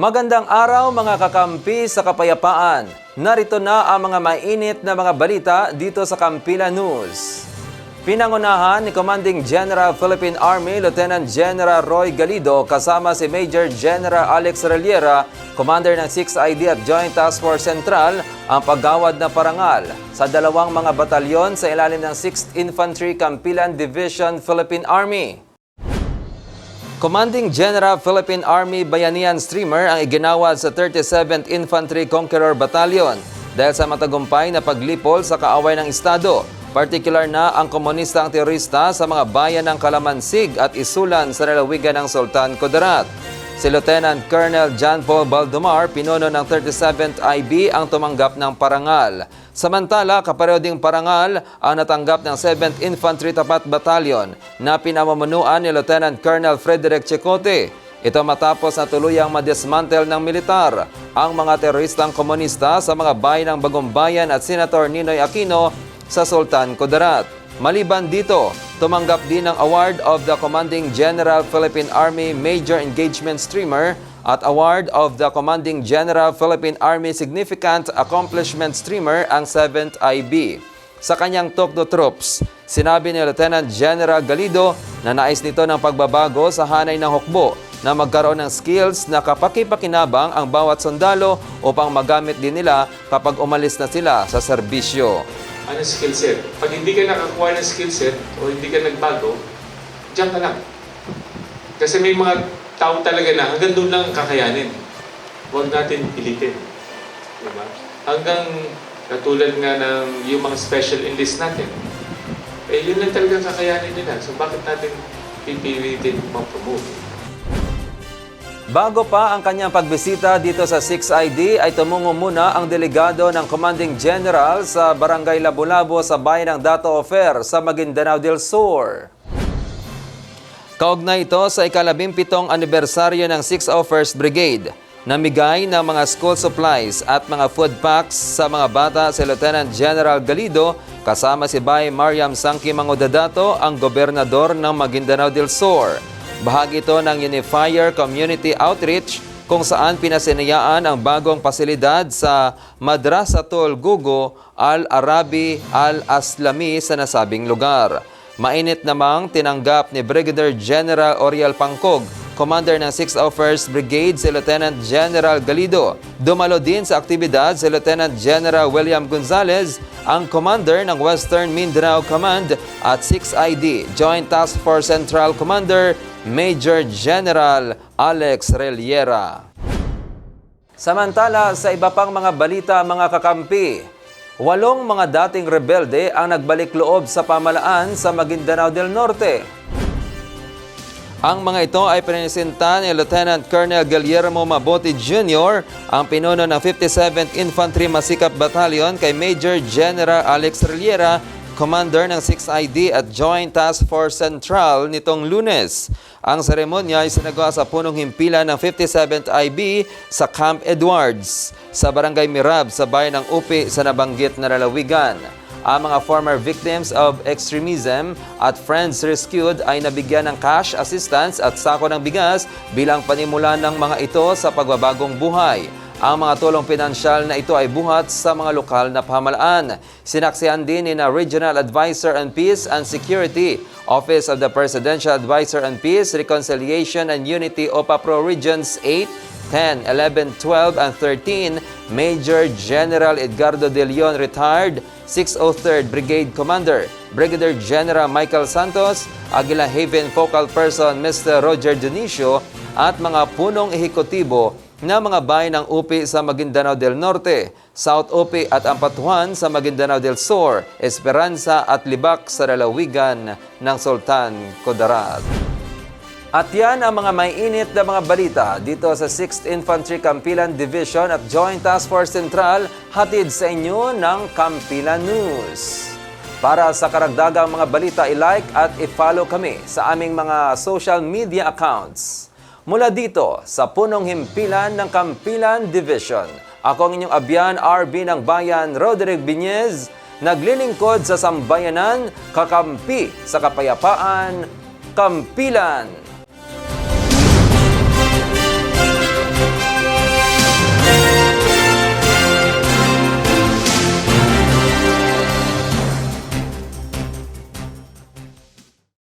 Magandang araw mga kakampi sa kapayapaan. Narito na ang mga mainit na mga balita dito sa Kampila News. Pinangunahan ni Commanding General Philippine Army Lieutenant General Roy Galido kasama si Major General Alex Reliera, Commander ng 6th ID at Joint Task Force Central, ang paggawad na parangal sa dalawang mga batalyon sa ilalim ng 6th Infantry Campilan Division Philippine Army. Commanding General Philippine Army Bayanihan Streamer ang iginawad sa 37th Infantry Conqueror Battalion dahil sa matagumpay na paglipol sa kaaway ng Estado, partikular na ang komunistang terorista sa mga bayan ng Kalamansig at Isulan sa lalawigan ng Sultan Kudarat. Si Lieutenant Colonel John Paul Baldomar, pinuno ng 37th IB, ang tumanggap ng parangal. Samantala, kapareho ding parangal ang natanggap ng 7th Infantry Tapat Battalion na pinamumunuan ni Lieutenant Colonel Frederick Chicote. Ito matapos na tuluyang madismantle ng militar ang mga teroristang komunista sa mga bayan ng Bagumbayan at Senator Ninoy Aquino sa Sultan Kudarat. Maliban dito, tumanggap din ng Award of the Commanding General Philippine Army Major Engagement Streamer at Award of the Commanding General Philippine Army Significant Accomplishment Streamer ang 7th IB. Sa kanyang talk to troops, sinabi ni Lieutenant General Galido na nais nito ng pagbabago sa hanay ng hukbo na magkaroon ng skills na kapakipakinabang ang bawat sundalo upang magamit din nila kapag umalis na sila sa serbisyo. Ano skill set? Pag hindi ka nakakuha ng skill set o hindi ka nagbago, diyan ka lang. Kasi may mga tao talaga na hanggang doon lang kakayanin. Huwag natin pilitin. Diba? Hanggang katulad nga ng yung mga special enlist natin, yun lang talaga kakayanin nila. So bakit natin pipilitin ma-promote? Bago pa ang kanyang pagbisita dito sa 6th ID ay tumungo muna ang delegado ng Commanding General sa Barangay Labu-Labu sa bayan ng Dato Ofer sa Maguindanao del Sur. Kaugnay ito sa ika-17 anibersaryo ng 601st Brigade, namigay ng mga school supplies at mga food packs sa mga bata si Lieutenant General Galido kasama si Bay Mariam Sangki Mangudadato, ang gobernador ng Maguindanao del Sur. Bahagi ito ng Unifier Community Outreach kung saan pinasinayaan ang bagong pasilidad sa Madrasatul Gugo Al-Arabi Al-Aslami sa nasabing lugar. Mainit namang tinanggap ni Brigadier General Oriel Pangkog, Commander ng 601st Brigade si Lieutenant General Galido. Dumalo din sa aktibidad si Lieutenant General William Gonzalez, ang Commander ng Western Mindanao Command at 6ID Joint Task Force Central Commander Major General Alex Reliera. Samantala, sa iba pang mga balita mga kakampi, 8 mga dating rebelde ang nagbalik loob sa pamalaan sa Maguindanao del Norte. Ang mga ito ay pinisinta ni Lieutenant Colonel Guillermo Mabote Jr., ang pinuno ng 57th Infantry Masikap Battalion kay Major General Alex Reliera, Commander ng 6th ID at Joint Task Force Central nitong Lunes. Ang seremonya ay sinagawa sa punong himpilan ng 57th IB sa Camp Edwards, sa Barangay Mirab sa bayan ng Upi sa nabanggit na lalawigan. Ang mga former victims of extremism at friends rescued ay nabigyan ng cash assistance at sako ng bigas bilang panimula ng mga ito sa pagbabagong buhay. Ang mga tulong pinansyal na ito ay buhat sa mga lokal na pamahalaan. Sinaksihan din ni Regional Advisor on Peace and Security, Office of the Presidential Advisor on Peace, Reconciliation and Unity OPA Pro Regions 8, 10, 11, 12, and 13, Major General Edgardo De Leon, retired, 603rd Brigade Commander, Brigadier General Michael Santos, Aguila Haven Focal Person Mr. Roger Dionisio, at mga punong ehekutibo na mga bayan ng Upi sa Maguindanao del Norte, South Upi at Ampatuan sa Maguindanao del Sur, Esperanza at Libak sa lalawigan ng Sultan Kudarat. At yan ang mga mainit na mga balita dito sa 6th Infantry Campilan Division at Joint Task Force Central, hatid sa inyo ng Kampila News. Para sa karagdagang mga balita, i-like at i-follow kami sa aming mga social media accounts. Mula dito sa punong himpilan ng Campilan Division, ako ang inyong abyan RB ng Bayan, Roderick Biñez, naglilingkod sa sambayanan, kakampi sa kapayapaan, Kampilan.